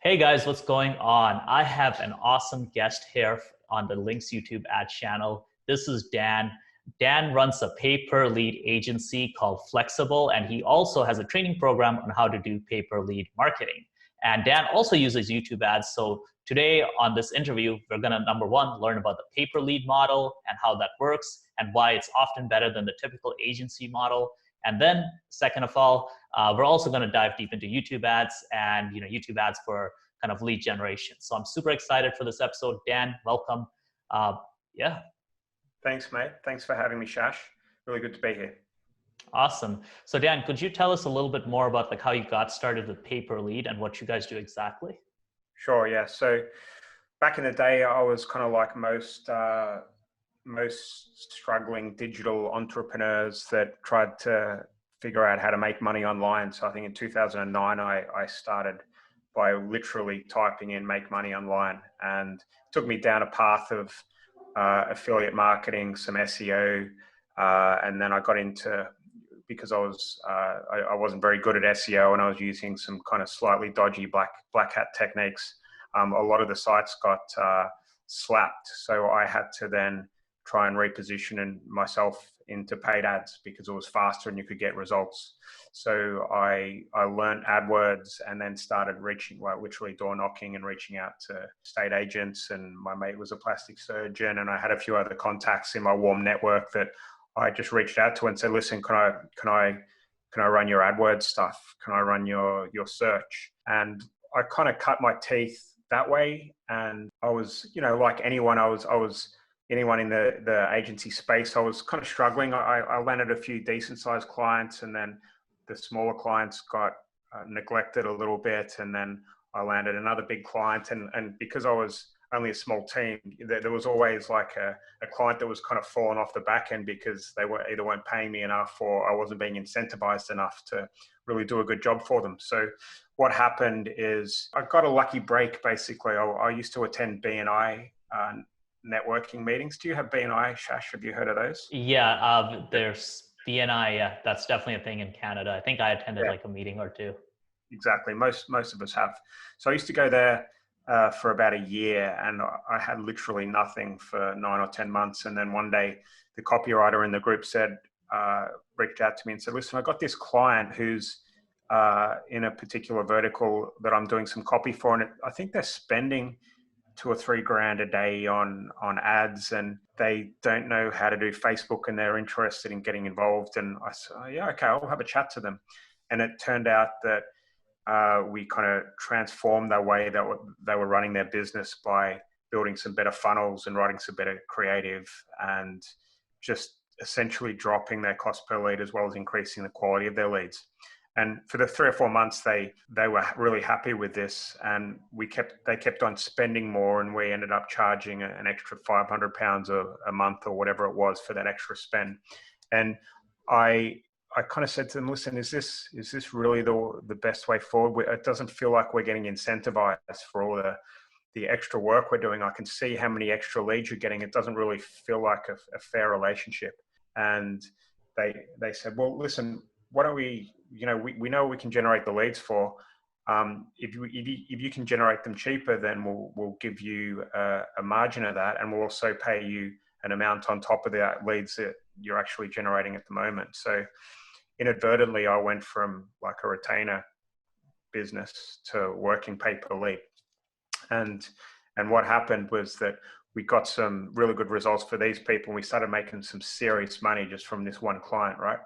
Hey guys, what's going on? I have an awesome guest here on the Linx YouTube ad channel. This is Dan. Dan runs a pay-per-lead agency called Flexible, and he also has a training program on how to do pay-per-lead marketing. And Dan also uses YouTube ads. So today on this interview, we're going to, number one, learn about the pay-per-lead model and how that works and why it's often better than the typical agency model. And then second of all, we're also going to dive deep into YouTube ads and YouTube ads for kind of lead generation. So I'm super excited for this episode. Dan, welcome. Uh, yeah. Thanks, mate. Thanks for having me, Shash. Really good to be here. Awesome. So Dan, could you tell us a little bit more about like how you got started with pay per lead and what you guys do exactly? Sure, yeah. So back in the day, I was kind of like most struggling digital entrepreneurs that tried to figure out how to make money online. So I think in 2009, I started by literally typing in "make money online," and it took me down a path of affiliate marketing, some SEO, and then I got into, because I wasn't very good at SEO and I was using some kind of slightly dodgy black hat techniques. A lot of the sites got slapped, so I had to then try and reposition myself into paid ads because it was faster and you could get results. So I learned AdWords and then started reaching, like literally door knocking and reaching out to state agents. And my mate was a plastic surgeon, and I had a few other contacts in my warm network that I just reached out to and said, "Listen, can I run your AdWords stuff? Can I run your search?" And I kind of cut my teeth that way. And I was, like anyone, I was anyone in the agency space, I was kind of struggling. I landed a few decent sized clients, and then the smaller clients got neglected a little bit. And then I landed another big client. And because I was only a small team, there was always like a client that was kind of falling off the back end because they weren't paying me enough, or I wasn't being incentivized enough to really do a good job for them. So what happened is I got a lucky break. Basically, I used to attend BNI networking meetings. Do you have BNI, Shash? Have you heard of those? Yeah, there's BNI. Yeah, that's definitely a thing in Canada. I think I attended Yeah, like a meeting or two. exactly. Most of us have. So I used to go there for about a year, and I had literally nothing for 9 or 10 months. And then one day, the copywriter in the group reached out to me and said, "Listen, I got this client who's in a particular vertical that I'm doing some copy for, and I think they're spending 2 or 3 grand a day on ads, and they don't know how to do Facebook, and they're interested in getting involved." And I said, "Oh, yeah, okay, I'll have a chat to them." And it turned out that we kind of transformed the way that they were running their business by building some better funnels and writing some better creative, and just essentially dropping their cost per lead as well as increasing the quality of their leads. And for the 3 or 4 months, they were really happy with this, and they kept on spending more, and we ended up charging an extra £500 a month or whatever it was for that extra spend. And I kind of said to them, "Listen, is this really the best way forward? It doesn't feel like we're getting incentivized for all the extra work we're doing. I can see how many extra leads you're getting. It doesn't really feel like a fair relationship." And they said, "Well, listen, why don't we know we can generate the leads for. If you can generate them cheaper, then we'll give you a margin of that, and we'll also pay you an amount on top of the leads that you're actually generating at the moment." So inadvertently, I went from like a retainer business to working pay per lead. And what happened was that we got some really good results for these people, and we started making some serious money just from this one client, right?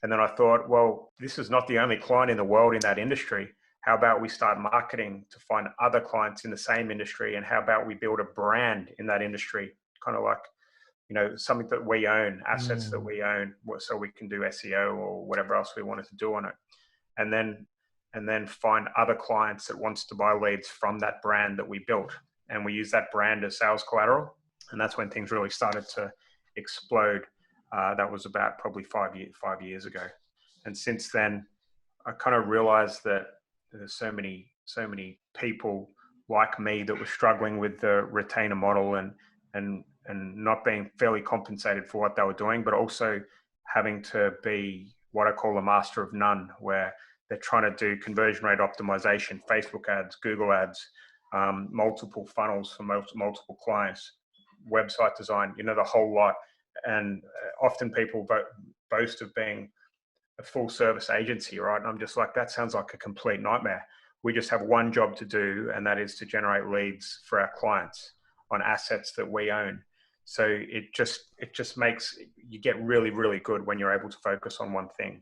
And then I thought, well, this is not the only client in the world in that industry. How about we start marketing to find other clients in the same industry? And how about we build a brand in that industry, kind of like, something that we own, assets that we own, so we can do SEO or whatever else we wanted to do on it. And then find other clients that wants to buy leads from that brand that we built. And we use that brand as sales collateral. And that's when things really started to explode. That was about probably 5 years ago. And since then, I kind of realized that there's so many people like me that were struggling with the retainer model and not being fairly compensated for what they were doing, but also having to be what I call a master of none, where they're trying to do conversion rate optimization, Facebook ads, Google ads, multiple funnels for multiple clients, website design, you know, the whole lot. And often people boast of being a full service agency, right? And I'm just like, that sounds like a complete nightmare. We just have one job to do, and that is to generate leads for our clients on assets that we own. So it just makes you get really, really good when you're able to focus on one thing.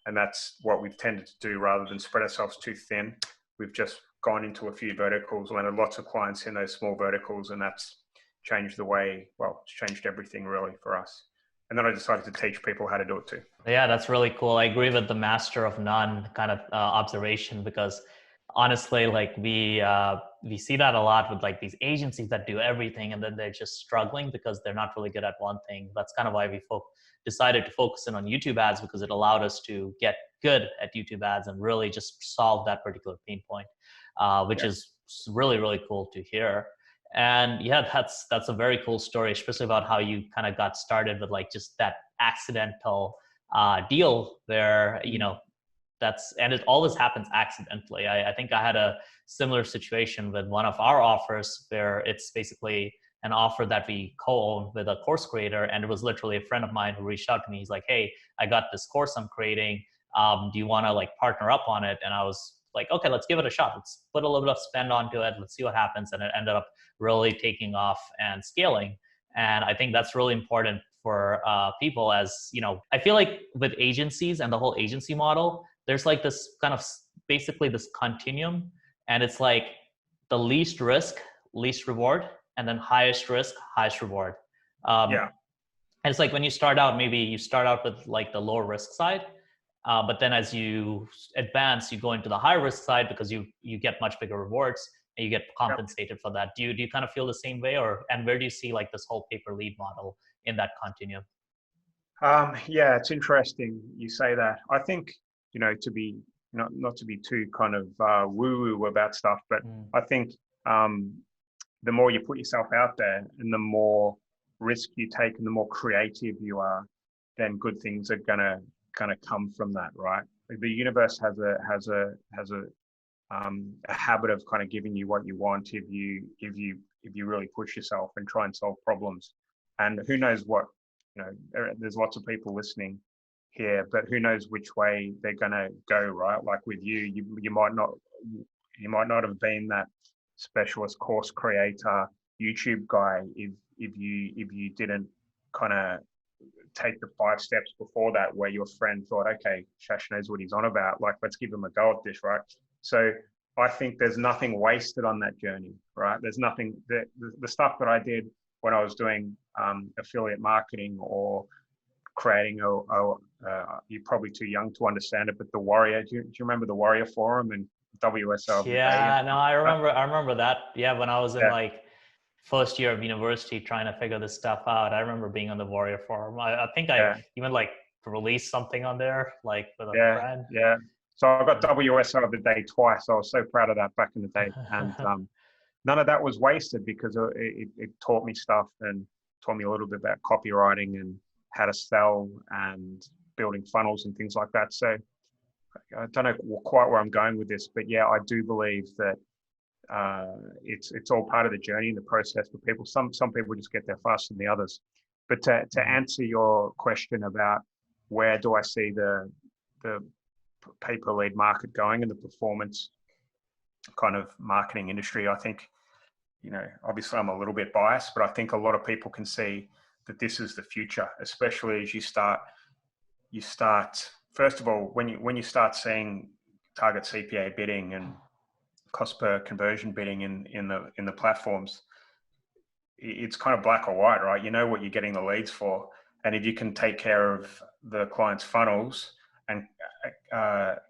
And that's what we've tended to do rather than spread ourselves too thin. We've just gone into a few verticals, landed lots of clients in those small verticals, and that's changed the way, well, it's changed everything really for us. And then I decided to teach people how to do it too. Yeah, that's really cool. I agree with the master of none kind of observation, because honestly, like we see that a lot with like these agencies that do everything, and then they're just struggling because they're not really good at one thing. That's kind of why we decided to focus in on YouTube ads, because it allowed us to get good at YouTube ads and really just solve that particular pain point, which is really, really cool to hear. And yeah, that's a very cool story, especially about how you kind of got started with like just that accidental deal where, you know, and it always happens accidentally. I think I had a similar situation with one of our offers where it's basically an offer that we co-own with a course creator. And it was literally a friend of mine who reached out to me. He's like, hey, I got this course I'm creating. Do you want to like partner up on it? And I was like, okay, let's give it a shot. Let's put a little bit of spend onto it. Let's see what happens. And it ended up really taking off and scaling. And I think that's really important for people, as, you know, I feel like with agencies and the whole agency model, there's like this kind of basically this continuum, and it's like the least risk, least reward, and then highest risk, highest reward. And it's like when you start out, maybe you start out with like the lower risk side, but then as you advance, you go into the high risk side because you get much bigger rewards and you get compensated for that. Do you kind of feel the same way, and where do you see like this whole pay per lead model in that continuum? Yeah, it's interesting you say that. I think, you know, to be not to be too kind of woo-woo about stuff, but I think the more you put yourself out there and the more risk you take and the more creative you are, then good things are gonna come from that, right? Like the universe has a habit of kind of giving you what you want if you really push yourself and try and solve problems. And who knows what, you know, there's lots of people listening here, but who knows which way they're gonna go, right? Like with you might not have been that specialist course creator YouTube guy if you didn't kind of take the 5 steps before that where your friend thought, okay, Shash knows what he's on about, like let's give him a go at this, right? So I think there's nothing wasted on that journey, right? There's nothing that the stuff that I did when I was doing affiliate marketing or creating you're probably too young to understand it, but the Warrior, do you remember the Warrior Forum and WSL? Yeah, no, I remember that. Yeah, when I was in like first year of university trying to figure this stuff out, I remember being on the Warrior Forum. I think I even like released something on there, like with a friend. Yeah. So I got WSL of the day twice. I was so proud of that back in the day. And none of that was wasted because it taught me stuff and taught me a little bit about copywriting and how to sell and building funnels and things like that. So I don't know quite where I'm going with this, but yeah, I do believe that it's all part of the journey and the process for people. Some people just get there faster than the others. But to answer your question about where do I see the pay-per-lead market going and the performance kind of marketing industry, I think, you know, obviously I'm a little bit biased, but I think a lot of people can see that this is the future, especially as you start first of all, when you start seeing target CPA bidding and cost per conversion bidding in the platforms, it's kind of black or white, right? You know what you're getting the leads for, and if you can take care of the client's funnels and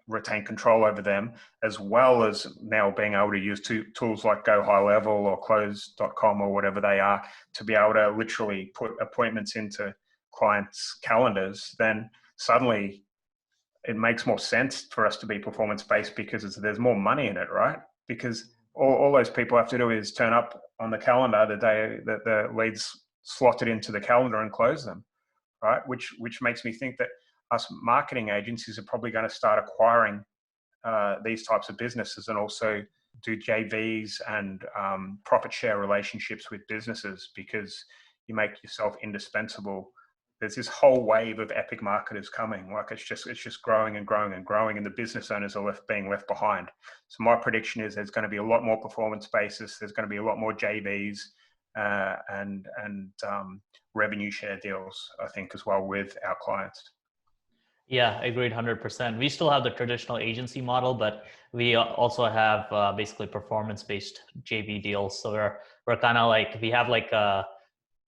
retain control over them, as well as now being able to use tools like Go High Level or Close.com or whatever they are to be able to literally put appointments into clients' calendars, then suddenly it makes more sense for us to be performance-based because there's more money in it, right? Because all those people have to do is turn up on the calendar the day that the leads slotted into the calendar and close them, right? Which makes me think that us marketing agencies are probably going to start acquiring these types of businesses and also do JVs and profit share relationships with businesses, because you make yourself indispensable. There's this whole wave of epic marketers coming. Like it's just growing and growing and growing, and the business owners are being left behind. So my prediction is there's going to be a lot more performance basis. There's going to be a lot more JVs and revenue share deals, I think, as well with our clients. Yeah, agreed 100%. We still have the traditional agency model, but we also have basically performance-based JV deals. So we're kind of like, we have like a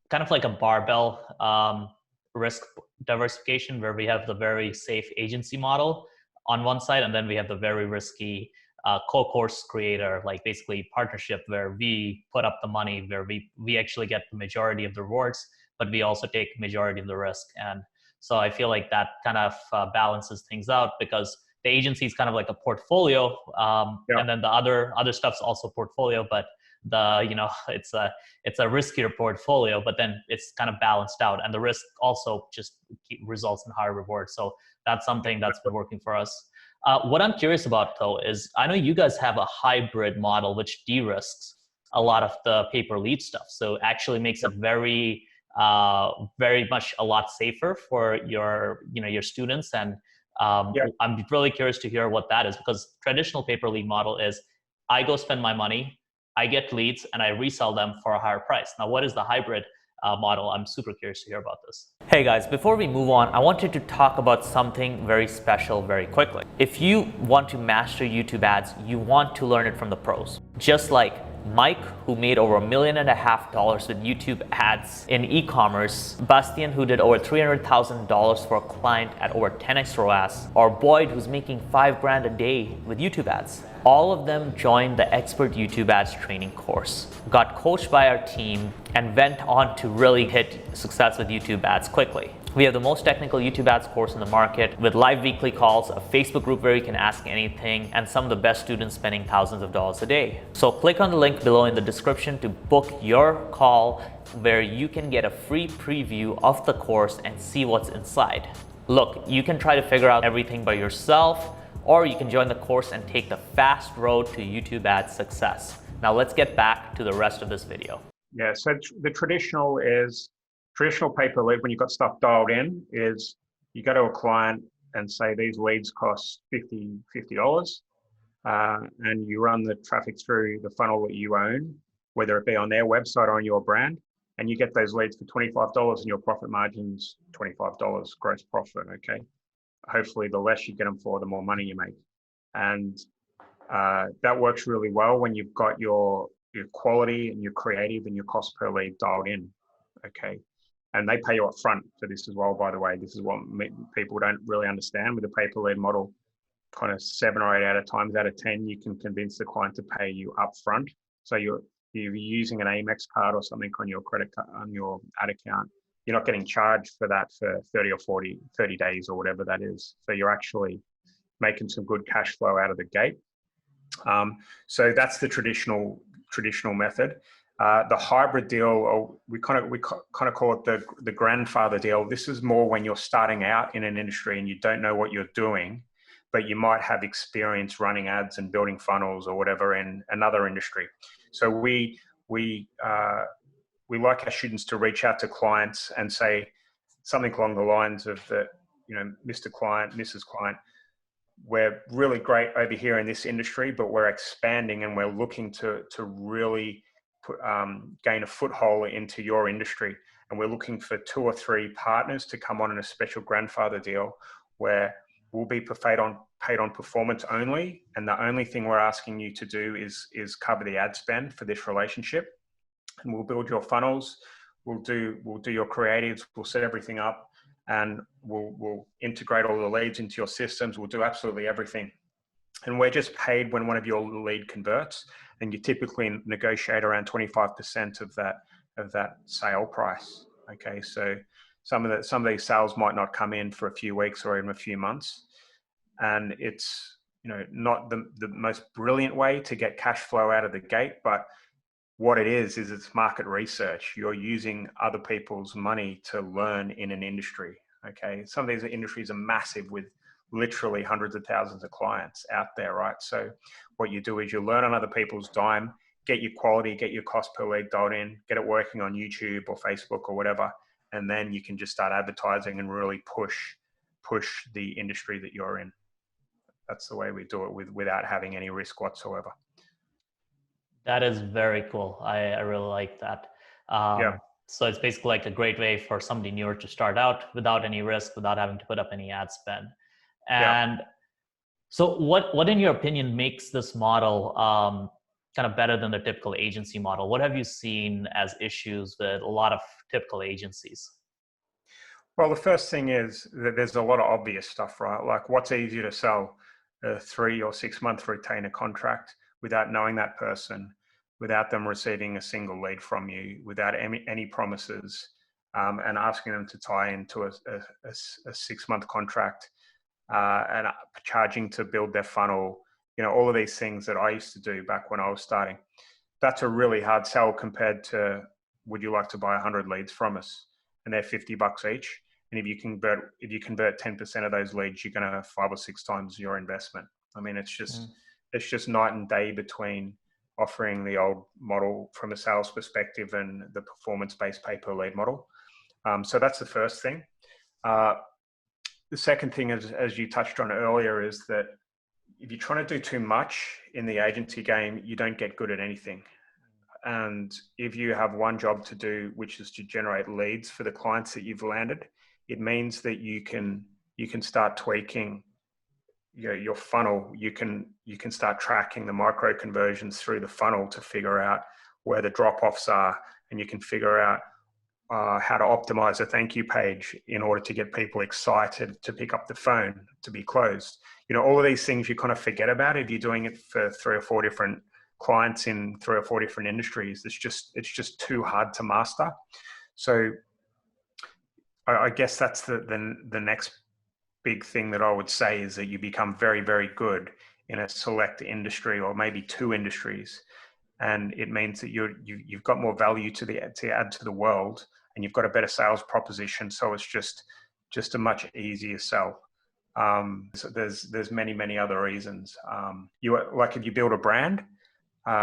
kind of like a barbell risk diversification, where we have the very safe agency model on one side, and then we have the very risky co-course creator, like basically partnership, where we put up the money, where we actually get the majority of the rewards, but we also take majority of the risk. And so I feel like that kind of balances things out, because the agency is kind of like a portfolio, and then the other stuff's also portfolio, but it's a riskier portfolio, but then it's kind of balanced out, and the risk also just results in higher rewards. So that's something that's been working for us. What I'm curious about though is, I know you guys have a hybrid model which de-risks a lot of the pay per lead stuff, so actually makes it very much a lot safer for your students. And I'm really curious to hear what that is, because traditional pay per lead model is I go spend my money, I get leads, and I resell them for a higher price. Now, what is the hybrid model? I'm super curious to hear about this. Hey guys, before we move on, I wanted to talk about something very special very quickly. If you want to master YouTube ads, you want to learn it from the pros. Just like Mike, who made over $1.5 million with YouTube ads in e-commerce, Bastian, who did over $300,000 for a client at over 10x ROAS, or Boyd, who's making $5,000 a day with YouTube ads. All of them joined the Expert YouTube Ads training course, got coached by our team, and went on to really hit success with YouTube ads quickly. We have the most technical YouTube ads course in the market, with live weekly calls, a Facebook group where you can ask anything, and some of the best students spending thousands of dollars a day. So click on the link below in the description to book your call, where you can get a free preview of the course and see what's inside. Look, you can try to figure out everything by yourself, or you can join the course and take the fast road to YouTube ads success. Now let's get back to the rest of this video. Yeah, so the traditional pay per lead, when you've got stuff dialed in, is you go to a client and say these leads cost $50, and you run the traffic through the funnel that you own, whether it be on their website or on your brand, and you get those leads for $25, and your profit margin's $25 gross profit, okay? Hopefully the less you get them for, the more money you make. And that works really well when you've got your quality and your creative and your cost per lead dialed in, okay? And they pay you up front for this as well, by the way. This is what people don't really understand with the pay per lead model. Kind of 7 or 8 out of 10, you can convince the client to pay you up front. So you're using an Amex card or something on your credit card, on your ad account. You're not getting charged for that for 30 days or whatever that is. So you're actually making some good cash flow out of the gate. So that's the traditional method. The hybrid deal, or we kind of call it the grandfather deal. This is more when you're starting out in an industry and you don't know what you're doing, but you might have experience running ads and building funnels or whatever in another industry. So we like our students to reach out to clients and say something along the lines of that, Mr. Client, Mrs. Client, we're really great over here in this industry, but we're expanding and we're looking to really gain a foothold into your industry. And we're looking for 2 or 3 partners to come on in a special grandfather deal where we'll be paid on performance only. And the only thing we're asking you to do is cover the ad spend for this relationship. And we'll build your funnels. We'll do your creatives. We'll set everything up, and we'll integrate all the leads into your systems. We'll do absolutely everything. And we're just paid when one of your lead converts, and you typically negotiate around 25% of that sale price. Okay, so some of these sales might not come in for a few weeks or even a few months, and it's not the most brilliant way to get cash flow out of the gate, but what it is it's market research. You're using other people's money to learn in an industry. Okay, some of these industries are massive with literally hundreds of thousands of clients out there, right? So what you do is you learn on other people's dime, get your quality, get your cost per lead dialed in, get it working on YouTube or Facebook or whatever, and then you can just start advertising and really push the industry that you're in. That's the way we do it without having any risk whatsoever. That is very cool. I really like that. Yeah. So it's basically like a great way for somebody newer to start out without any risk, without having to put up any ad spend. Yeah. And so what in your opinion makes this model kind of better than the typical agency model? What have you seen as issues with a lot of typical agencies? Well, the first thing is that there's a lot of obvious stuff, right? Like what's easier to sell, a 3 or 6 month retainer contract without knowing that person, without them receiving a single lead from you, without any promises, and asking them to tie into a 6 month contract and charging to build their funnel, all of these things that I used to do back when I was starting. That's a really hard sell compared to, would you like to buy 100 leads from us? And they're $50 each. And if you convert 10% of those leads, you're going to 5 or 6 times your investment. I mean, it's just night and day between offering the old model from a sales perspective and the performance-based pay per lead model. So that's the first thing. The second thing is, as you touched on earlier, is that if you're trying to do too much in the agency game, you don't get good at anything. And if you have one job to do, which is to generate leads for the clients that you've landed, it means that you can start tweaking your funnel. You can start tracking the micro conversions through the funnel to figure out where the drop-offs are, and you can figure out how to optimize a thank you page in order to get people excited to pick up the phone to be closed. All of these things you kind of forget about if you're doing it for 3 or 4 different clients in 3 or 4 different industries. It's just too hard to master. So I guess that's the next big thing that I would say is that you become very, very good in a select industry or maybe 2 industries. And it means that you've got more value to add to the world, and you've got a better sales proposition. So it's just a much easier sell. So there's many other reasons. If you build a brand,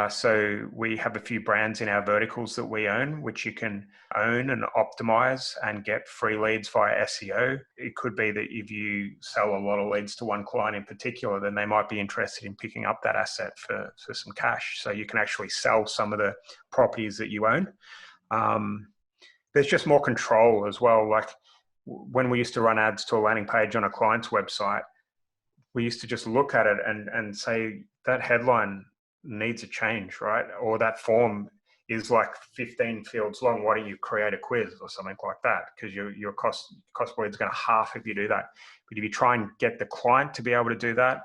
so we have a few brands in our verticals that we own, which you can own and optimize and get free leads via SEO. It could be that if you sell a lot of leads to one client in particular, then they might be interested in picking up that asset for some cash. So you can actually sell some of the properties that you own. There's just more control as well. Like when we used to run ads to a landing page on a client's website, we used to just look at it and say that headline needs a change, right? Or that form is like 15 fields long. Why don't you create a quiz or something like that? Because your cost per lead is going to half if you do that. But if you try and get the client to be able to do that,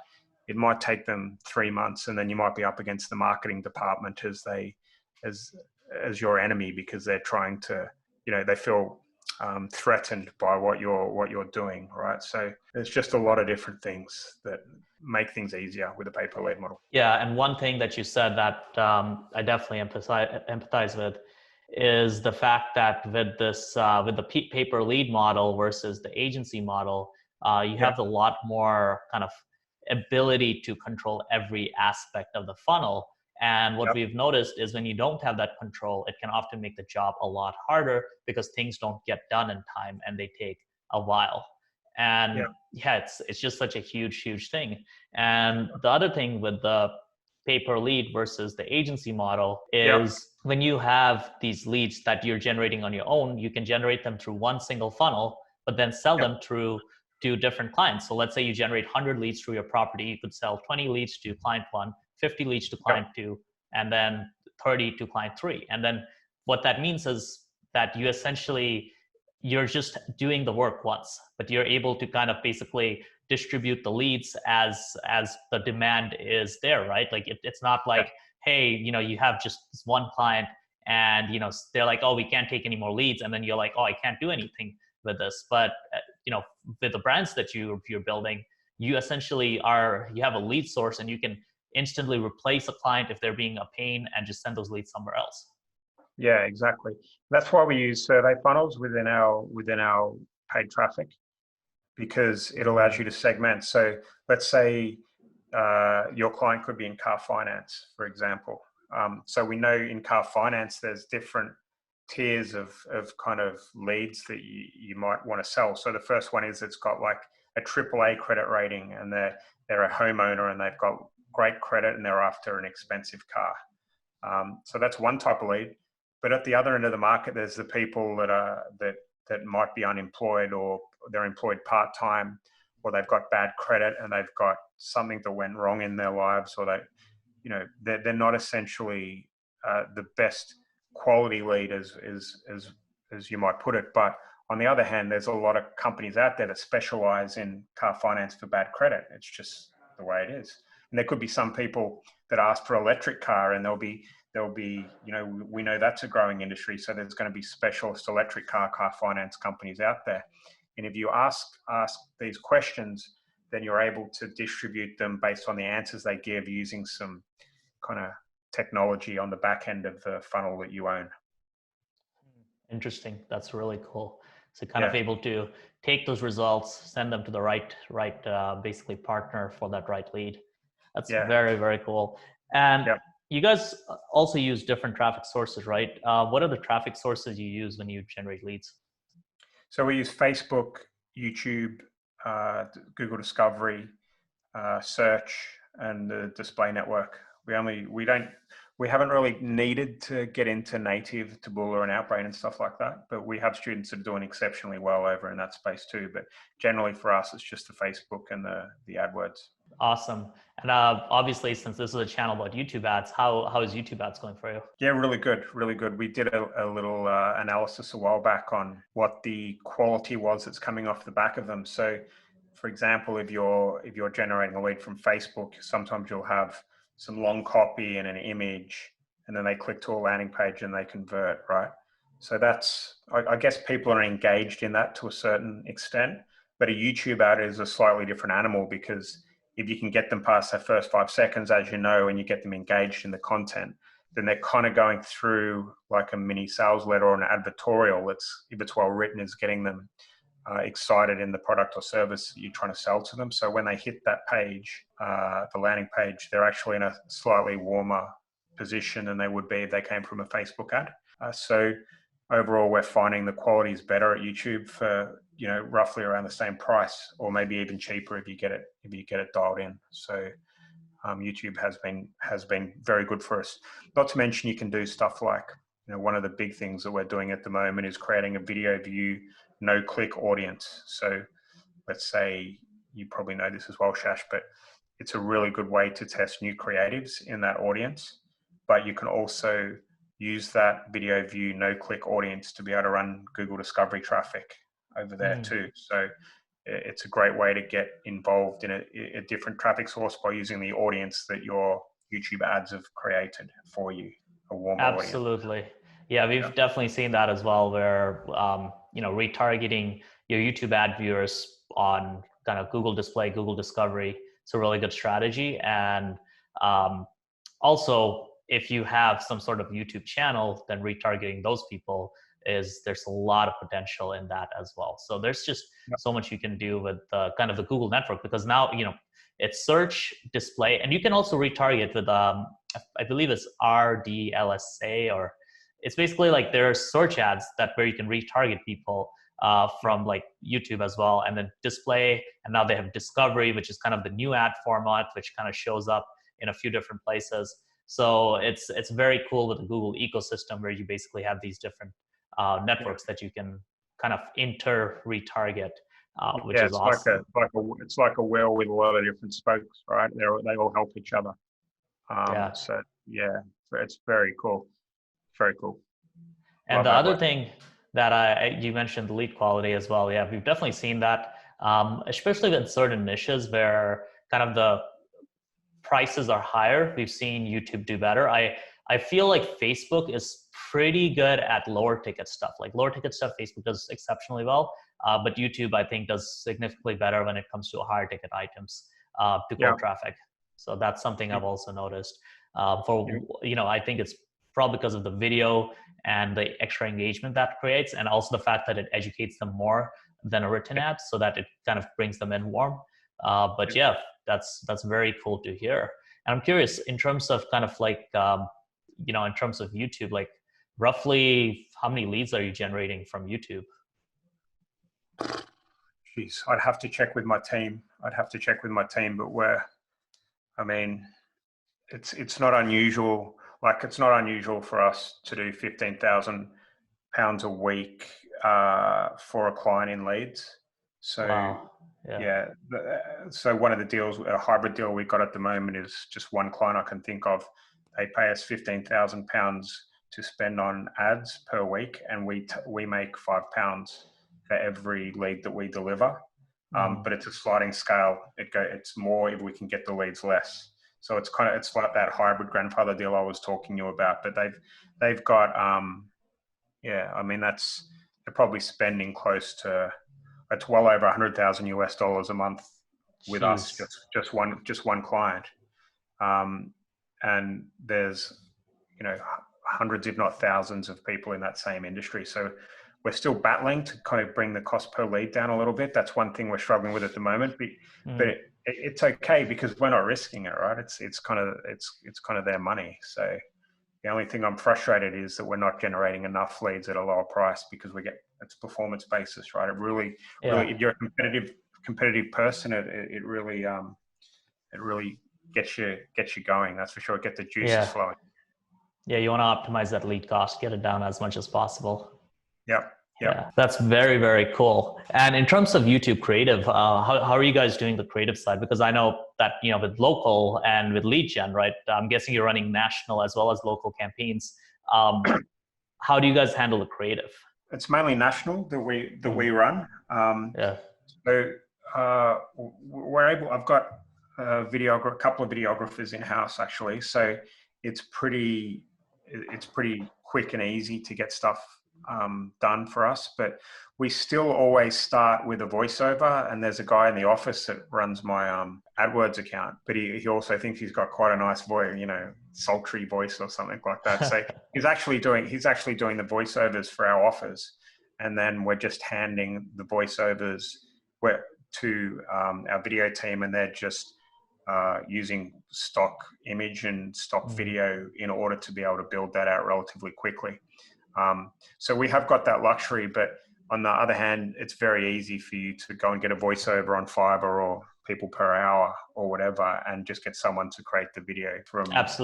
it might take them 3 months, and then you might be up against the marketing department as your enemy, because they're trying to, they feel threatened by what you're doing, right? So there's just a lot of different things that make things easier with a pay per lead model. Yeah, and one thing that you said that I definitely empathize with is the fact that with this with the pay per lead model versus the agency model, you have a lot more kind of ability to control every aspect of the funnel. And what we've noticed is when you don't have that control, it can often make the job a lot harder because things don't get done in time and they take a while. And it's just such a huge thing. And the other thing with the pay per lead versus the agency model is when you have these leads that you're generating on your own, you can generate them through one single funnel, but then sell them through to different clients. So let's say you generate 100 leads through your property, you could sell 20 leads to client 1, 50 leads to client 2, and then 30 to client 3. And then what that means is that you're just doing the work once, but you're able to kind of basically distribute the leads as the demand is there, right? Like it's not like, hey, you have just this one client and, they're like, oh, we can't take any more leads. And then you're like, oh, I can't do anything with this. But, with the brands that you're building, you essentially you have a lead source, and you can instantly replace a client if they're being a pain and just send those leads somewhere else. Yeah, exactly. That's why we use survey funnels within our paid traffic. because it allows you to segment. So let's say your client could be in car finance, for example. So we know in car finance, there's different tiers of kind of leads that you might want to sell. So the first one is it's got like a AAA credit rating, and they're a homeowner and they've got great credit and they're after an expensive car. So that's one type of lead. But at the other end of the market, there's the people that might be unemployed, or they're employed part-time, or they've got bad credit and they've got something that went wrong in their lives, or they're not essentially the best quality lead as you might put it. But on the other hand, there's a lot of companies out there that specialize in car finance for bad credit. It's just the way it is. And there could be some people that ask for electric car, and there'll be, we know that's a growing industry. So there's going to be specialist electric car finance companies out there. And if you ask these questions, then you're able to distribute them based on the answers they give using some kind of technology on the back end of the funnel that you own. Interesting. That's really cool. So kind of able to take those results, send them to the right basically partner for that right lead. That's very, very cool. And you guys also use different traffic sources, right? What are the traffic sources you use when you generate leads? So we use Facebook, YouTube, Google Discovery, search, and the display network. We haven't really needed to get into native Taboola and Outbrain and stuff like that, but we have students that are doing exceptionally well over in that space too. But generally for us, it's just the Facebook and the AdWords. Awesome. And obviously, since this is a channel about YouTube ads, how is YouTube ads going for you? Yeah, really good, really good. We did a little analysis a while back on what the quality was that's coming off the back of them. So, for example, if you're generating a lead from Facebook, sometimes you'll have some long copy and an image, and then they click to a landing page and they convert, right? So that's, I guess people are engaged in that to a certain extent, but a YouTube ad is a slightly different animal, because if you can get them past their first 5 seconds, as you know, and you get them engaged in the content, then they're kind of going through like a mini sales letter or an advertorial that's, if it's well written, is getting them excited in the product or service that you're trying to sell to them. So when they hit that page, the landing page, they're actually in a slightly warmer position than they would be if they came from a Facebook ad. So overall, we're finding the quality is better at YouTube for, roughly around the same price, or maybe even cheaper if you get it dialed in. So YouTube has been very good for us. Not to mention, you can do stuff like, one of the big things that we're doing at the moment is creating a video view no-click audience. So let's say, you probably know this as well, Shash, but it's a really good way to test new creatives in that audience. But you can also use that video view no-click audience to be able to run Google Discovery traffic over there too. So it's a great way to get involved in a different traffic source by using the audience that your YouTube ads have created for you, a warm audience. Absolutely. Yeah, we've definitely seen that as well, where, retargeting your YouTube ad viewers on kind of Google Display, Google Discovery, it's a really good strategy. And also, if you have some sort of YouTube channel, then retargeting those people there's a lot of potential in that as well. So there's just so much you can do with kind of the Google network, because now, it's search, display, and you can also retarget with, I believe it's RDLSA, or it's basically like there are search ads where you can retarget people from like YouTube as well, and then display. And now they have discovery, which is kind of the new ad format, which kind of shows up in a few different places. So it's very cool with the Google ecosystem, where you basically have these different networks that you can kind of retarget, which is awesome. It's like a wheel with a lot of different spokes, right? They all help each other. So yeah, it's very cool. Very cool. And the other thing that you mentioned, the lead quality as well. Yeah, we've definitely seen that, especially in certain niches where kind of the prices are higher. We've seen YouTube do better. I feel like Facebook is pretty good at lower ticket stuff. Like lower ticket stuff, Facebook does exceptionally well, but YouTube, I think, does significantly better when it comes to higher ticket items to grow traffic. So that's something I've also noticed. I think it's probably because of the video and the extra engagement that creates, and also the fact that it educates them more than a written ad, so that it kind of brings them in warm. But yeah, that's very cool to hear. And I'm curious, in terms of kind of like, in terms of YouTube, like roughly how many leads are you generating from YouTube? Jeez, I'd have to check with my team. But I mean, it's not unusual. Like, it's not unusual for us to do £15,000 a week for a client in leads. So Wow. yeah, so one of the deals, a hybrid deal we've got at the moment, is just one client I can think of. They pay us £15,000 to spend on ads per week, and we make £5 for every lead that we deliver. But it's a sliding scale. It's more if we can get the leads less. So it's like that hybrid grandfather deal I was talking to you about. But they've got I mean, they're probably spending close to, it's well over $100,000 a month with us, just one client. And there's, hundreds, if not thousands, of people in that same industry. So we're still battling to kind of bring the cost per lead down a little bit. That's one thing we're struggling with at the moment. But it's okay because we're not risking it, right? It's kind of their money. So the only thing I'm frustrated is that we're not generating enough leads at a lower price, because it's performance basis, right? It really, if you're a competitive person, it really gets you going. That's for sure. Get the juices flowing. Yeah, you want to optimize that lead cost, get it down as much as possible. Yep. Yeah, that's very, very cool. And in terms of YouTube creative, how are you guys doing the creative side? Because I know that, with local and with lead gen, right? I'm guessing you're running national as well as local campaigns. How do you guys handle the creative? It's mainly national that we run. So I've got a couple of videographers in house actually. So it's pretty quick and easy to get stuff done for us, but we still always start with a voiceover. And there's a guy in the office that runs my AdWords account, but he also thinks he's got quite a nice voice, sultry voice or something like that. So he's actually doing the voiceovers for our offers, and then we're just handing the voiceovers to our video team, and they're just using stock image and stock video in order to be able to build that out relatively quickly. So we have got that luxury, but on the other hand, it's very easy for you to go and get a voiceover on Fiverr or People Per Hour or whatever, and just get someone to create the video from that as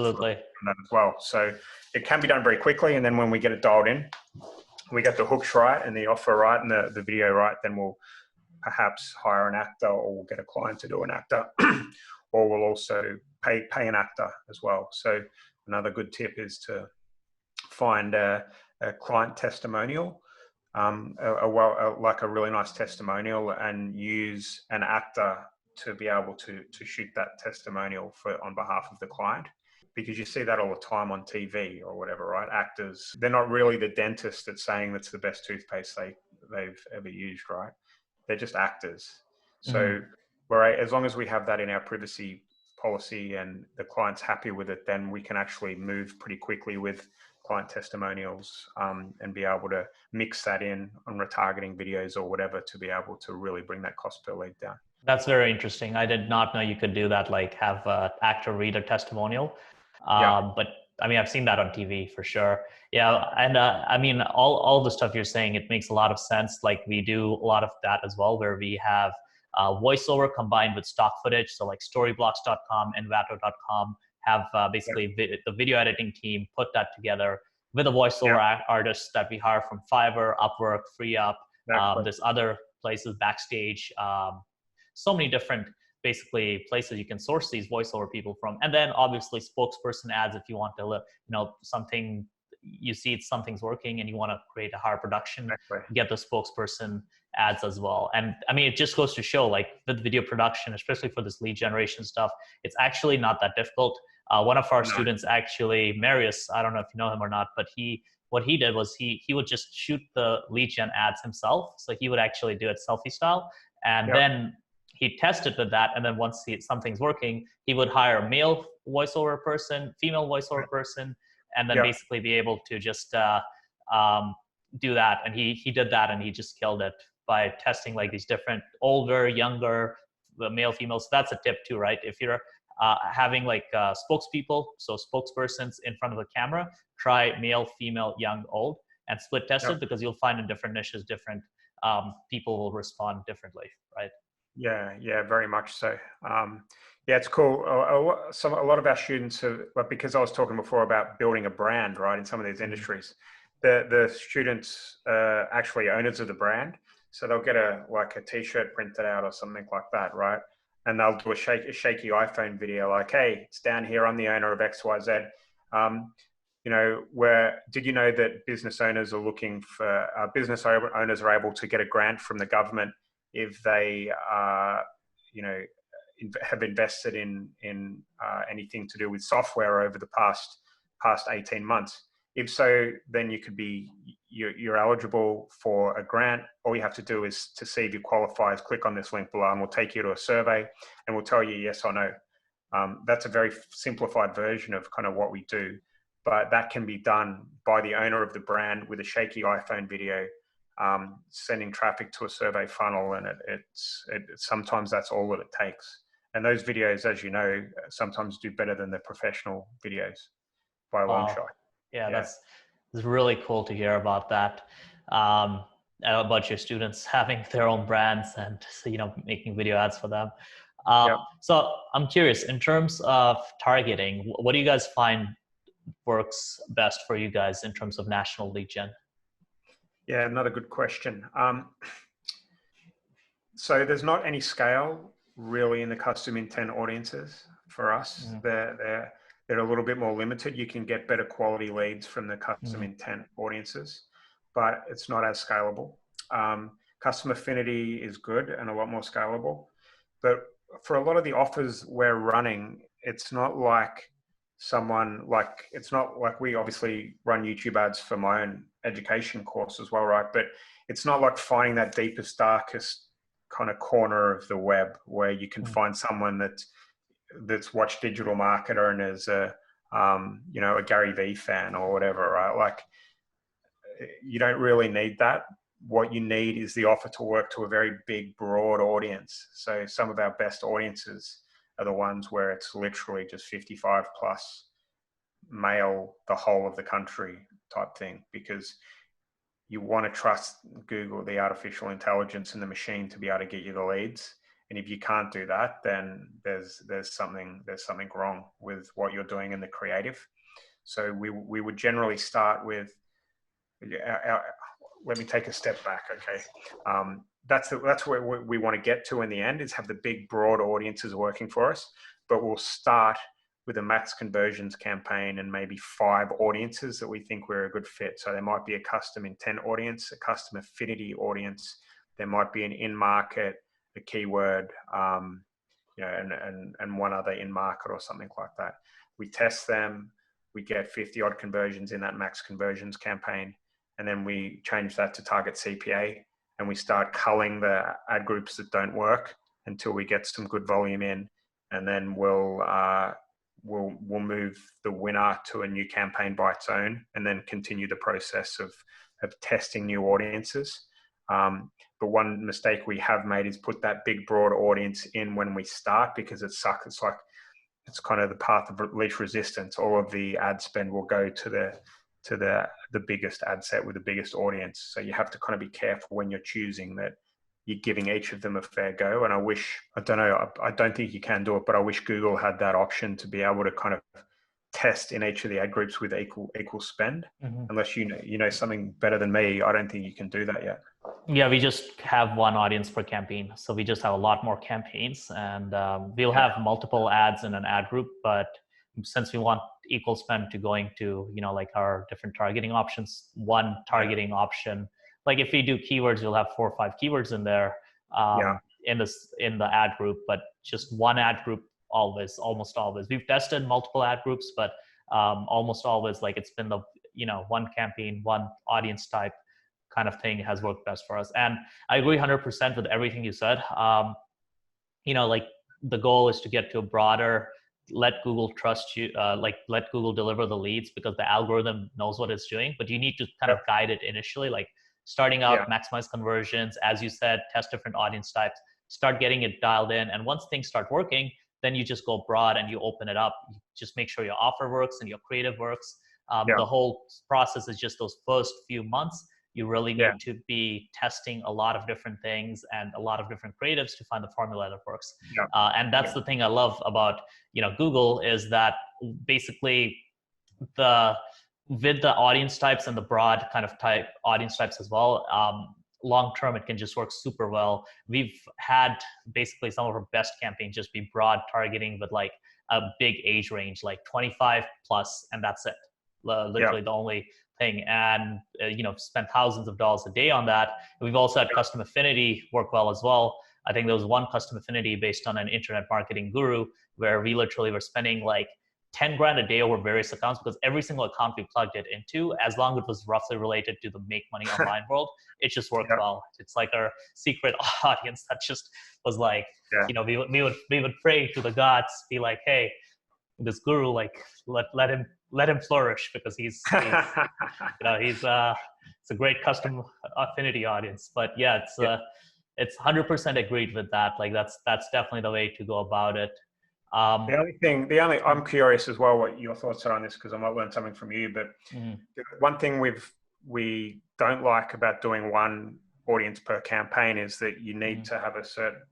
well. So it can be done very quickly. And then when we get it dialed in, we get the hooks right and the offer right and the video right, then we'll perhaps hire an actor, or we'll get a client to do an actor, or we'll also pay an actor as well. So another good tip is to find a client testimonial, like a really nice testimonial, and use an actor to be able to shoot that testimonial on behalf of the client. Because you see that all the time on TV or whatever, right? Actors, they're not really the dentist that's saying that's the best toothpaste they've ever used, right? They're just actors. So as long as we have that in our privacy policy and the client's happy with it, then we can actually move pretty quickly with client testimonials and be able to mix that in on retargeting videos or whatever, to be able to really bring that cost per lead down. That's very interesting. I did not know you could do that, like have an actor read a testimonial. But I mean, I've seen that on TV for sure. Yeah. And I mean, all the stuff you're saying, it makes a lot of sense. Like, we do a lot of that as well, where we have voiceover combined with stock footage. So like storyblocks.com and envato.com have basically the video editing team put that together with a voiceover artist that we hire from Fiverr, Upwork, FreeUp. There's other places, Backstage, so many different basically places you can source these voiceover people from. And then obviously spokesperson ads, if you want to, something, you see something's working and you want to create a higher production, get the spokesperson ads as well. And I mean, it just goes to show, like, with video production, especially for this lead generation stuff, it's actually not that difficult. One of our students, actually, Marius, I don't know if you know him or not, but what he did was he would just shoot the lead gen ads himself. So he would actually do it selfie style. And then he tested with that. And then once something's working, he would hire a male voiceover person, female voiceover person, and then basically be able to just do that. And he did that, and he just killed it. by testing like these different older, younger, male, females. So that's a tip too, right? If you're having like spokespeople, so spokespersons in front of the camera, try male, female, young, old, and split test it, because you'll find in different niches, different people will respond differently, right? Yeah, very much so. Yeah, it's cool. A lot of our students have, but because I was talking before about building a brand, right, in some of these industries, the students are actually owners of the brand, so they'll get a T-shirt printed out or something like that, right? And they'll do a shaky iPhone video, like, "Hey, it's down here. I'm the owner of XYZ. Did you know that business owners are looking for business owners are able to get a grant from the government if they have invested in anything to do with software over the past 18 months? If so, then you're eligible for a grant. All you have to do is, to see if you qualify, is click on this link below, and we'll take you to a survey, and we'll tell you yes or no." That's a very simplified version of kind of what we do, but that can be done by the owner of the brand with a shaky iPhone video, sending traffic to a survey funnel, and sometimes that's all that it takes. And those videos, as you know, sometimes do better than the professional videos by a long shot. Yeah, that's really cool to hear about that. About your students having their own brands and making video ads for them. So I'm curious, in terms of targeting, what do you guys find works best for you guys in terms of national lead gen? Yeah, another good question. So there's not any scale really in the custom intent audiences for us. They're a little bit more limited. You can get better quality leads from the custom intent audiences, but it's not as scalable. Custom affinity is good and a lot more scalable, but for a lot of the offers we're running, it's not like we obviously run YouTube ads for my own education course as well, right? But it's not like finding that deepest, darkest kind of corner of the web where you can find someone that's watched Digital Marketer and is a Gary Vee fan or whatever, right? Like, you don't really need that. What you need is the offer to work to a very big, broad audience. So some of our best audiences are the ones where it's literally just 55 plus male, the whole of the country type thing, because you want to trust Google, the artificial intelligence and the machine, to be able to get you the leads. And if you can't do that, then there's something wrong with what you're doing in the creative. So we would generally start with, let me take a step back, okay? That's where we want to get to in the end, is have the big, broad audiences working for us. But we'll start with a max conversions campaign and maybe 5 audiences that we think we're a good fit. So there might be a custom intent audience, a custom affinity audience. There might be an in-market, a keyword, and one other in-market or something like that. We test them. We get 50 odd conversions in that max conversions campaign. And then we change that to target CPA, and we start culling the ad groups that don't work until we get some good volume in. And then we'll move the winner to a new campaign by its own, and then continue the process of testing new audiences. But one mistake we have made is put that big, broad audience in when we start, because it sucks. It's kind of the path of least resistance. All of the ad spend will go to the biggest ad set with the biggest audience. So you have to kind of be careful when you're choosing that you're giving each of them a fair go. And I don't think you can do it, but I wish Google had that option to be able to kind of test in each of the ad groups with equal spend. Unless you know something better than me, I don't think you can do that yet. Yeah, we just have one audience per campaign. So we just have a lot more campaigns, and we'll have multiple ads in an ad group, but since we want equal spend to going to, like our different targeting options, one targeting option, like if we do keywords, we'll have 4 or 5 keywords in there in the ad group, but just one ad group almost always. We've tested multiple ad groups, but almost always, like, it's been the, one campaign, one audience type kind of thing has worked best for us. And I agree 100% with everything you said. Like, the goal is to get to a broader, let Google trust you, let Google deliver the leads, because the algorithm knows what it's doing, but you need to kind of guide it initially. Like, starting out, maximize conversions, as you said, test different audience types, start getting it dialed in. And once things start working, then you just go broad and you open it up. You just make sure your offer works and your creative works. The whole process is just those first few months. You really need to be testing a lot of different things and a lot of different creatives to find the formula that works. And that's the thing I love about, Google, is that basically with the audience types and the broad kind of type audience types as well, long term it can just work super well. We've had basically some of our best campaigns just be broad targeting with like a big age range, like 25 plus, and that's it. Literally the only thing. And spent thousands of dollars a day on that. And we've also had custom affinity work well as well. I think there was one custom affinity based on an internet marketing guru where we literally were spending like 10 grand a day over various accounts, because every single account we plugged it into, as long as it was roughly related to the make money online world, it just worked well. It's like our secret audience that just was like, we would pray to the gods, be like, hey, this guru, like let him flourish, because he's it's a great custom affinity audience. But it's 100% agreed with that. Like that's definitely the way to go about it. I'm curious as well what your thoughts are on this, because I might learn something from you. But one thing we don't like about doing one audience per campaign is that you need to have a certain,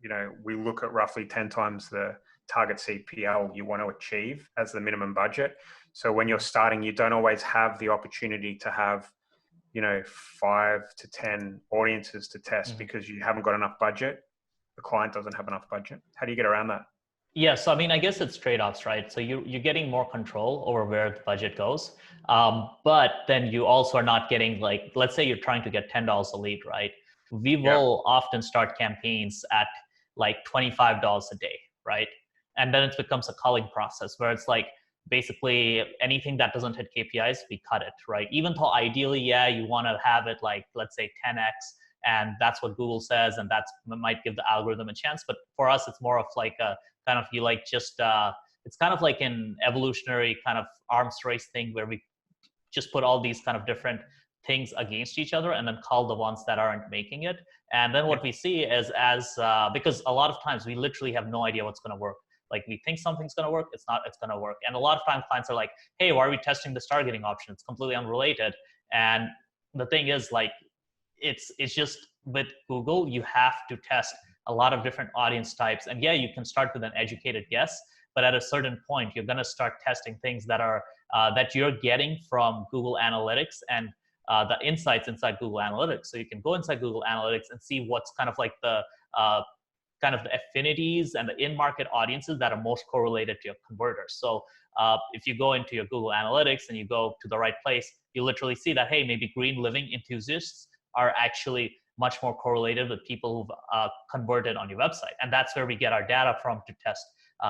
we look at roughly 10 times the target CPL you want to achieve as the minimum budget. So when you're starting, you don't always have the opportunity to have, 5 to 10 audiences to test because you haven't got enough budget. The client doesn't have enough budget. How do you get around that? Yeah, so I mean, I guess it's trade-offs, right? So you're getting more control over where the budget goes, but then you also are not getting, like, let's say you're trying to get $10 a lead, right? We will often start campaigns at like $25 a day, right? And then it becomes a culling process where it's like basically anything that doesn't hit KPIs, we cut it, right? Even though ideally, you want to have it like, let's say 10x, and that's what Google says, and that might give the algorithm a chance. But for us, it's more of like a kind of, it's kind of like an evolutionary kind of arms race thing where we just put all these kind of different things against each other and then call the ones that aren't making it. And then what we see is because a lot of times we literally have no idea what's going to work. Like we think something's going to work, it's going to work. And a lot of times clients are like, hey, why are we testing this targeting option? It's completely unrelated. And the thing is, like, it's just with Google, you have to test a lot of different audience types. And you can start with an educated guess, but at a certain point, you're going to start testing things that are that you're getting from Google Analytics and the insights inside Google Analytics. So you can go inside Google Analytics and see what's kind of like the kind of the affinities and the in-market audiences that are most correlated to your converters. So if you go into your Google Analytics and you go to the right place, you literally see that, hey, maybe green living enthusiasts are actually much more correlated with people who've converted on your website. And that's where we get our data from to test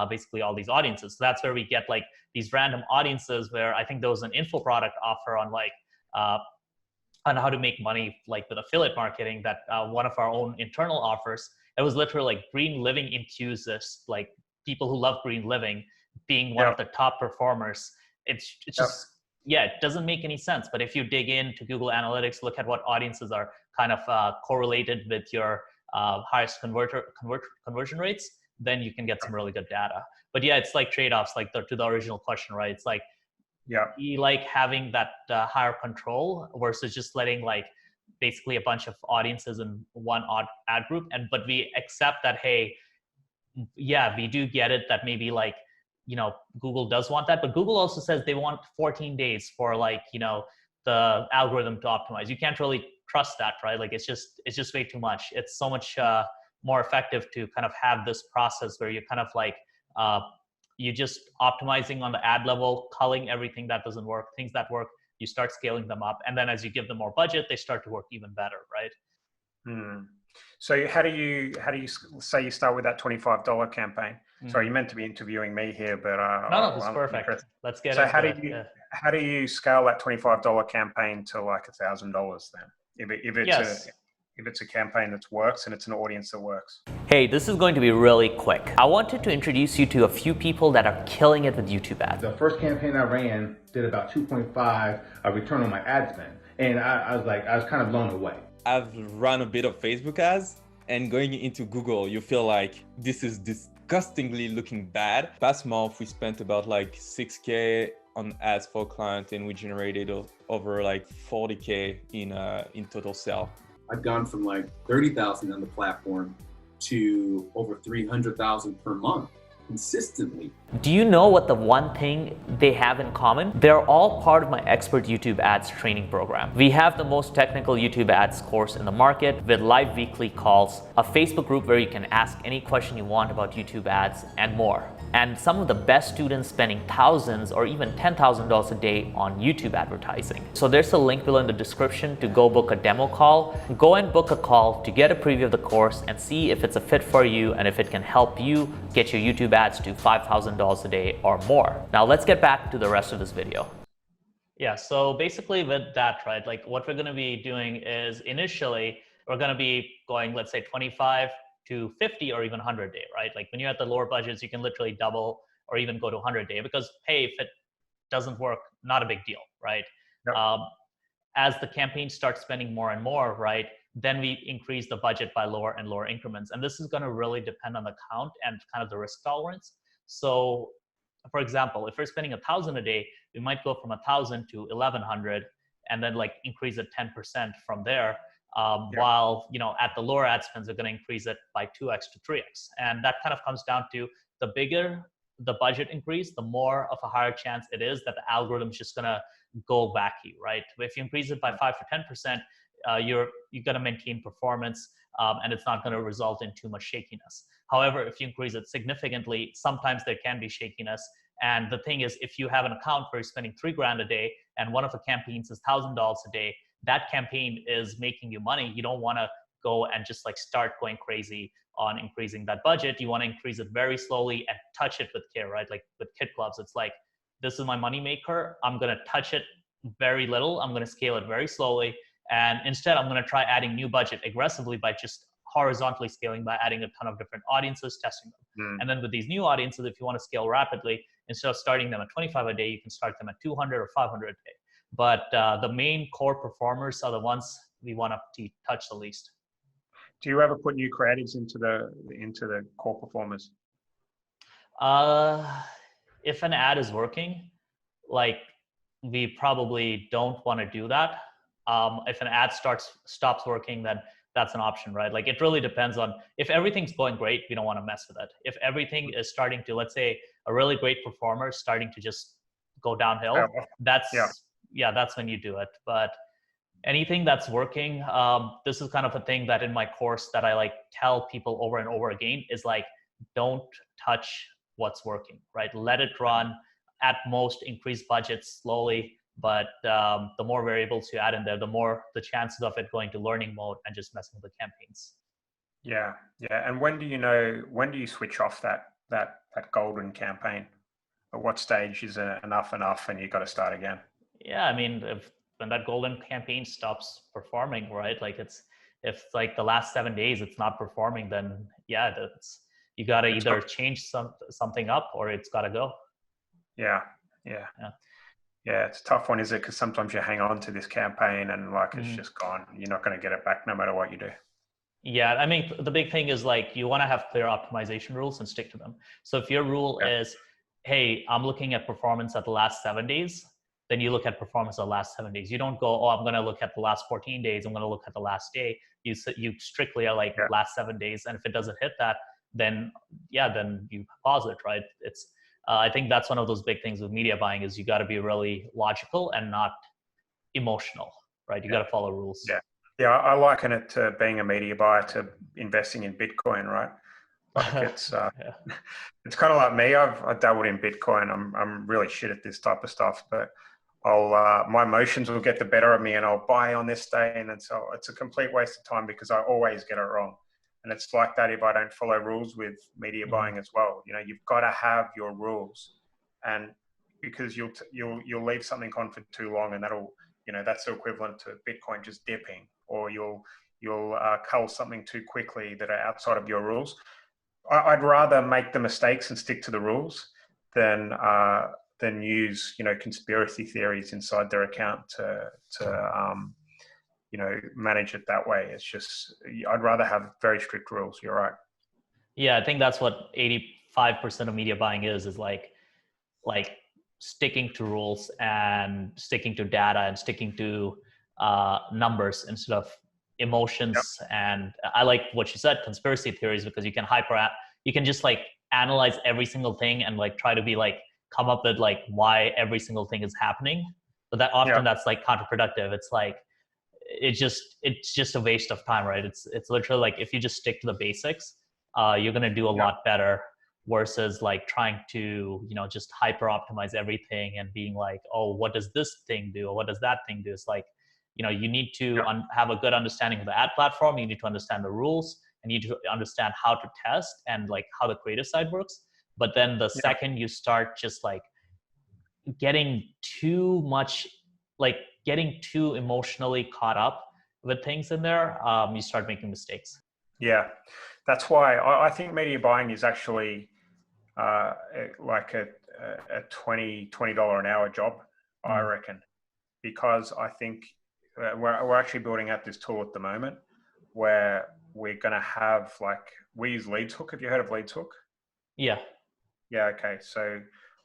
basically all these audiences. So that's where we get like these random audiences where I think there was an info product offer on like on how to make money like with affiliate marketing that one of our own internal offers, it was literally like green living enthusiasts, like people who love green living being one of the top performers. It's just, it doesn't make any sense. But if you dig into Google Analytics, look at what audiences are kind of correlated with your highest conversion rates, then you can get some really good data. But it's like trade-offs, like to the original question, right? It's like, we like having that higher control versus just letting like basically a bunch of audiences in one ad group. But we accept that, hey, we do get it that maybe like, Google does want that, but Google also says they want 14 days for like, the algorithm to optimize. You can't really trust that, right? Like it's just way too much. It's so much more effective to kind of have this process where you're kind of like, you just optimizing on the ad level, culling everything that doesn't work, things that work, you start scaling them up. And then as you give them more budget, they start to work even better, right? So how do you say you start with that $25 campaign? Sorry, you meant to be interviewing me here, but no, that's perfect. Let's get so into how do you scale that $25 campaign to like $1,000 then? If it's a campaign that works and it's an audience that works. Hey, this is going to be really quick. I wanted to introduce you to a few people that are killing it with YouTube ads. The first campaign I ran did about 2.5 return on my ad spend. And I was kind of blown away. I've run a bit of Facebook ads, and going into Google, you feel like this is disgustingly looking bad. Past month, we spent about like 6K on ads for a client, and we generated over like 40K in total sale. I've gone from like 30,000 on the platform to over 300,000 per month consistently. Do you know what the one thing they have in common? They're all part of my Expert YouTube Ads training program. We have the most technical YouTube ads course in the market with live weekly calls, a Facebook group where you can ask any question you want about YouTube ads, and more. And some of the best students spending thousands or even $10,000 a day on YouTube advertising. So there's a link below in the description to go book a demo call. Go and book a call to get a preview of the course and see if it's a fit for you and if it can help you get your YouTube ads to $5,000 a day or more. Now let's get back to the rest of this video. Yeah, so basically with that, right, like what we're gonna be doing is initially, we're gonna be going, let's say 25 to 50 or even 100 day, right? Like when you're at the lower budgets, you can literally double or even go to 100 day because, hey, if it doesn't work, not a big deal, right? Yep. As the campaign starts spending more and more, right, then we increase the budget by lower and lower increments. And this is going to really depend on the count and kind of the risk tolerance. So for example, if we're spending 1,000 a day, we might go from 1,000 to 1,100 and then like increase it 10% from there. While, you know, at the lower ad spends, we're going to increase it by 2x to 3x. And that kind of comes down to the bigger the budget increase, the more of a higher chance it is that the algorithm's just going to go wacky, right? If you increase it by 5 to 10%, you're going to maintain performance and it's not going to result in too much shakiness. However, if you increase it significantly, sometimes there can be shakiness. And the thing is, if you have an account where you're spending $3,000 a day and one of the campaigns is $1,000 a day, that campaign is making you money. You don't want to go and just like start going crazy on increasing that budget. You want to increase it very slowly and touch it with care, right? Like with kid clubs, it's like, this is my money maker. I'm going to touch it very little. I'm going to scale it very slowly. And instead, I'm going to try adding new budget aggressively by just horizontally scaling by adding a ton of different audiences, testing them. And then with these new audiences, if you want to scale rapidly, instead of starting them at 25 a day, you can start them at 200 or 500 a day. But the main core performers are the ones we want to touch the least. Do you ever put new creatives into the core performers? If an ad is working, like we probably don't want to do that. If an ad stops working, then that's an option, right? Like it really depends on if everything's going great, we don't want to mess with it. If everything is starting to, let's say a really great performer is starting to just go downhill, that's when you do it. But anything that's working, this is kind of a thing that in my course that I like tell people over and over again is like, don't touch what's working, right? Let it run. At most, increase budgets slowly. But the more variables you add in there, the more the chances of it going to learning mode and just messing with the campaigns. Yeah. And when do you switch off that golden campaign? At what stage is enough and you got to start again? Yeah, I mean, when that golden campaign stops performing, right? Like if like the last 7 days it's not performing, then yeah, you got to either change something up or it's got to go. Yeah, it's a tough one, is it? Because sometimes you hang on to this campaign and like it's just gone. You're not going to get it back no matter what you do. Yeah, I mean, the big thing is like you want to have clear optimization rules and stick to them. So if your rule is, hey, I'm looking at performance at the last 7 days, then you look at performance of the last 7 days. You don't go, oh, I'm going to look at the last 14 days. I'm going to look at the last day. You strictly are like last 7 days. And if it doesn't hit that, then you pause it, right? I think that's one of those big things with media buying is you got to be really logical and not emotional, right? You got to follow rules. Yeah, I liken it to being a media buyer to investing in Bitcoin, right? Like it's it's kind of like me. I've dabbled in Bitcoin. I'm really shit at this type of stuff, but my emotions will get the better of me, and I'll buy on this day, and so it's a complete waste of time because I always get it wrong. And it's like that if I don't follow rules with media buying as well. You know, you've got to have your rules, and because you'll leave something on for too long, and that's the equivalent to Bitcoin just dipping, or you'll cull something too quickly that are outside of your rules. I'd rather make the mistakes and stick to the rules than use conspiracy theories inside their account to manage it that way. It's just, I'd rather have very strict rules. You're right. Yeah, I think that's what 85% of media buying is like sticking to rules and sticking to data and sticking to numbers instead of emotions. Yep. And I like what you said, conspiracy theories, because you can just like analyze every single thing and like try to be like come up with like why every single thing is happening. But that often that's like counterproductive. It's like it's just a waste of time, right? It's literally like if you just stick to the basics, you're gonna do a lot better versus like trying to just hyper optimize everything and being like, oh, what does this thing do or what does that thing do? It's like you need to have a good understanding of the ad platform. You need to understand the rules and you need to understand how to test and like how the creative side works. But then the second you start just like getting too emotionally caught up with things in there, you start making mistakes. Yeah, that's why I think media buying is actually like a $20 an hour job, I reckon, because I think we're actually building out this tool at the moment where we're going to have we use LeadsHook. Have you heard of LeadsHook? Yeah. Yeah. Okay. So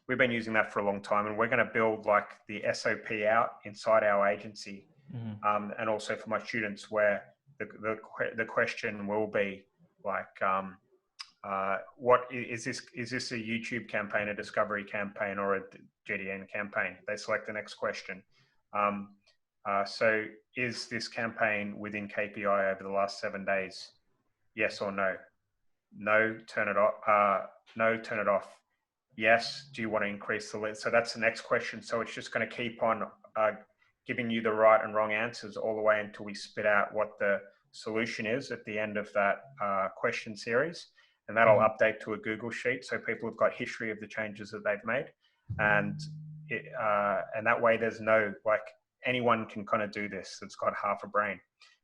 we've been using that for a long time, and we're going to build like the SOP out inside our agency, and also for my students, where the question will be like, what is this? Is this a YouTube campaign, a discovery campaign, or a GDN campaign? They select the next question. So is this campaign within KPI over the last 7 days? Yes or no? No, turn it off. No, turn it off. Yes, do you want to increase the lead? So that's the next question. So it's just going to keep on giving you the right and wrong answers all the way until we spit out what the solution is at the end of that question series. And that'll update to a Google sheet. So people have got history of the changes that they've made. And that way there's no, anyone can kind of do this that's got half a brain.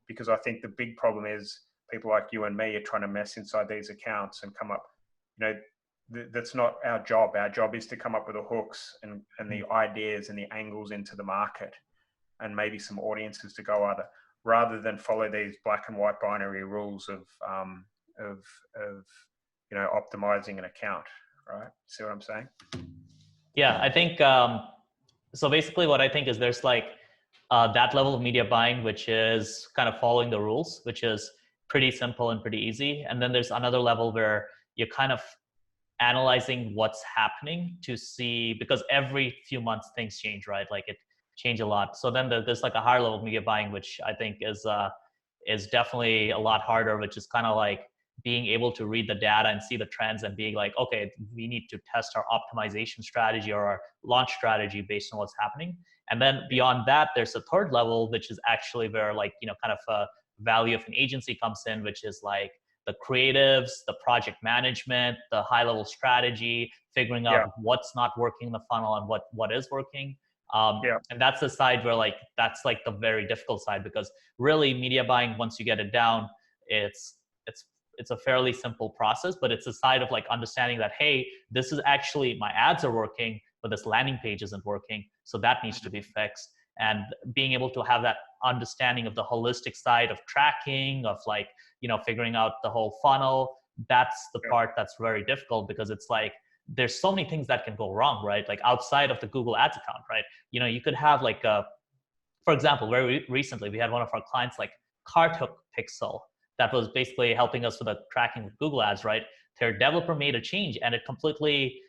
Because I think the big problem is people like you and me are trying to mess inside these accounts and come up, that's not our job. Our job is to come up with the hooks and the ideas and the angles into the market and maybe some audiences to go rather than follow these black and white binary rules of optimizing an account, right? See what I'm saying? Yeah, I think, so basically what I think is there's that level of media buying, which is kind of following the rules, which is pretty simple and pretty easy. And then there's another level where you're kind of analyzing what's happening to see, because every few months things change, right? Like it change a lot. So then there's like a higher level of media buying, which I think is definitely a lot harder, which is kind of like being able to read the data and see the trends and being like, okay, we need to test our optimization strategy or our launch strategy based on what's happening. And then beyond that, there's a third level, which is actually where kind of a value of an agency comes in, which is like the creatives, the project management, the high level strategy, figuring out what's not working in the funnel and what is working. And that's the side where that's the very difficult side, because really media buying, once you get it down, it's a fairly simple process, but it's a side of understanding that, hey, this is actually, my ads are working, but this landing page isn't working. So that needs to be fixed. And being able to have that understanding of the holistic side of tracking, of figuring out the whole funnel, that's the part that's very difficult, because it's there's so many things that can go wrong, right? Outside of the Google Ads account, right? You could have for example, very recently, we had one of our clients Cart Hook Pixel that was basically helping us with the tracking with Google Ads, right? Their developer made a change and it completely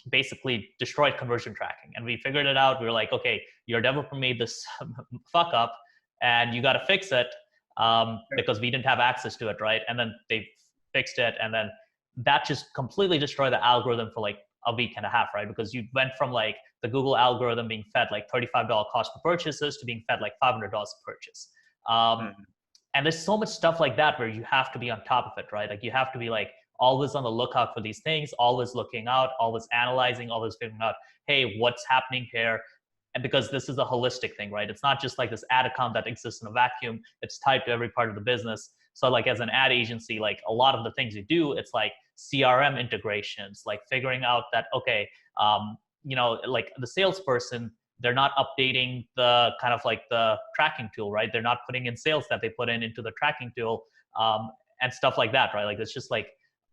basically destroyed conversion tracking. And we figured it out. We were like, okay, your developer made this fuck up and you got to fix it because we didn't have access to it, right? And then they fixed it. And then that just completely destroyed the algorithm for a week and a half, right? Because you went from the Google algorithm being fed $35 cost per purchases to being fed $500 a purchase. And there's so much stuff like that where you have to be on top of it, right? You have to be always on the lookout for these things, always looking out, always analyzing, always figuring out, hey, what's happening here? And because this is a holistic thing, right? It's not just this ad account that exists in a vacuum. It's tied to every part of the business. So as an ad agency, a lot of the things you do, it's CRM integrations, figuring out that, okay, the salesperson they're not updating the kind of like the tracking tool, right? They're not putting in sales that they put in into the tracking tool, and stuff like that, right? Like it's just like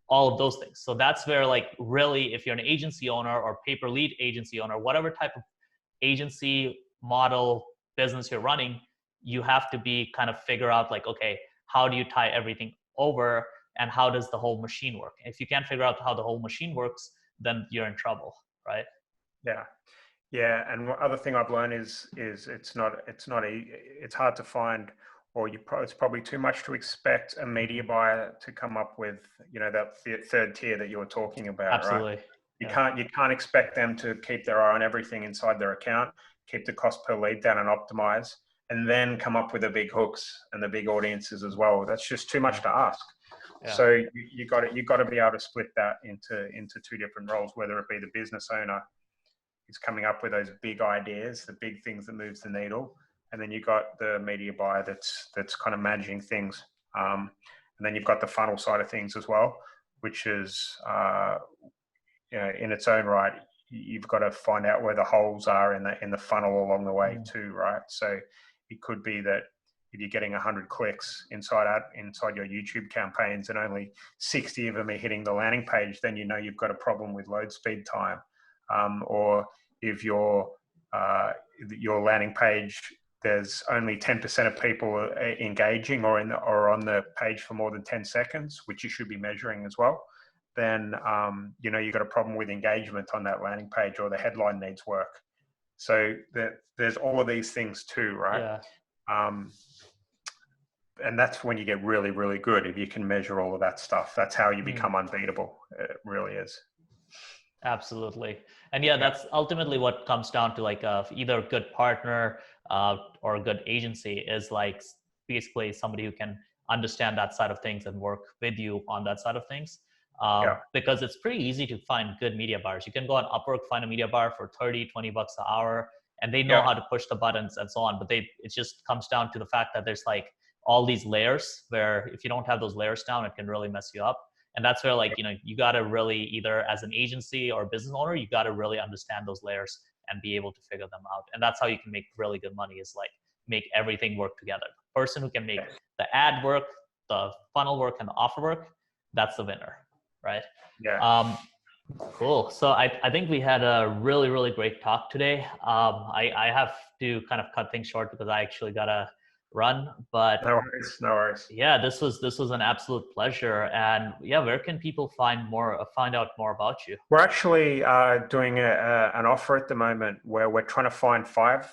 all of those things. So that's where like really, if you're an agency owner or paper lead agency owner, whatever type of agency model business you're running, you have to be kind of figure out like, okay, how do you tie everything over and how does the whole machine work? If you can't figure out how the whole machine works, then you're in trouble, right? Yeah. Yeah, and one other thing I've learned is it's hard to find, or it's probably too much to expect a media buyer to come up with, that third tier that you were talking about, Absolutely. right? You can't expect them to keep their eye on everything inside their account, keep the cost per lead down and optimize, and then come up with the big hooks and the big audiences as well. That's just too much to ask. Yeah. So you got to be able to split that into two different roles, whether it be the business owner is coming up with those big ideas, the big things that moves the needle, and then you've got the media buyer that's kind of managing things, and then you've got the funnel side of things as well, which is in its own right. You've got to find out where the holes are in the funnel along the way too, right? So it could be that if you're getting 100 clicks inside your YouTube campaigns and only 60 of them are hitting the landing page, then you've got a problem with load speed time. Or if your landing page, there's only 10% of people engaging or on the page for more than 10 seconds, which you should be measuring as well, then you've got a problem with engagement on that landing page, or the headline needs work. So there's all of these things too, right? Yeah. And that's when you get really, really good, if you can measure all of that stuff. That's how you become unbeatable. It really is. Absolutely. And yeah, that's ultimately what comes down to like either a good partner or a good agency is like basically somebody who can understand that side of things and work with you on that side of things. Because it's pretty easy to find good media buyers. You can go on Upwork, find a media buyer for 30, 20 bucks an hour, and they know how to push the buttons and so on. But it just comes down to the fact that there's like all these layers where if you don't have those layers down, it can really mess you up. And that's where like, you got to really, either as an agency or a business owner, you got to really understand those layers and be able to figure them out. And that's how you can make really good money, is like make everything work together. The person who can make the ad work, the funnel work, and the offer work, that's the winner, right? Yeah. Cool. So I think we had a really, really great talk today. I have to kind of cut things short because I actually got to run, but no worries. Yeah, this was an absolute pleasure. And yeah, where can people find out more about you? We're actually doing an offer at the moment where we're trying to find five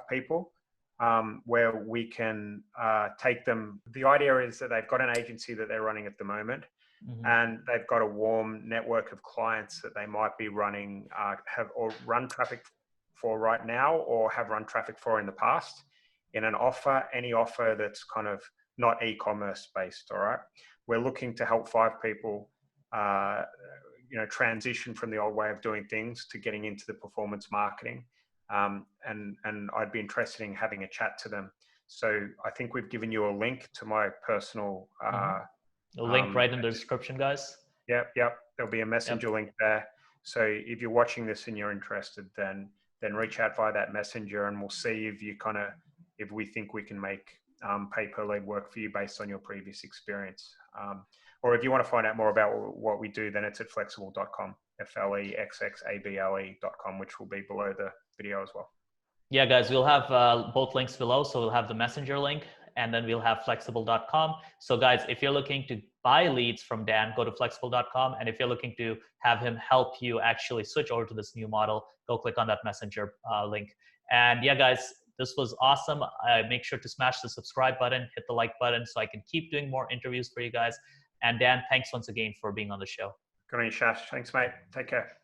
people where we can take them. The idea is that they've got an agency that they're running at the moment, and they've got a warm network of clients that they might be running, have or run traffic for right now, or have run traffic for in the past. In any offer that's kind of not e-commerce based, all right? We're looking to help 5 people, transition from the old way of doing things to getting into the performance marketing. And I'd be interested in having a chat to them. So I think we've given you a link to my personal... a link right in the description, guys. Yep. There'll be a messenger link there. So if you're watching this and you're interested, then reach out via that messenger, and we'll see if we think we can make pay per lead work for you based on your previous experience. Or if you want to find out more about what we do, then it's at flexible.com, FLEXXABLE.com, which will be below the video as well. Yeah, guys, we'll have both links below. So we'll have the messenger link, and then we'll have flexible.com. So guys, if you're looking to buy leads from Dan, go to flexible.com. And if you're looking to have him help you actually switch over to this new model, go click on that messenger link. And yeah, guys, this was awesome. Make sure to smash the subscribe button, hit the like button so I can keep doing more interviews for you guys. And Dan, thanks once again for being on the show. Good on you, Shash. Thanks, mate. Take care.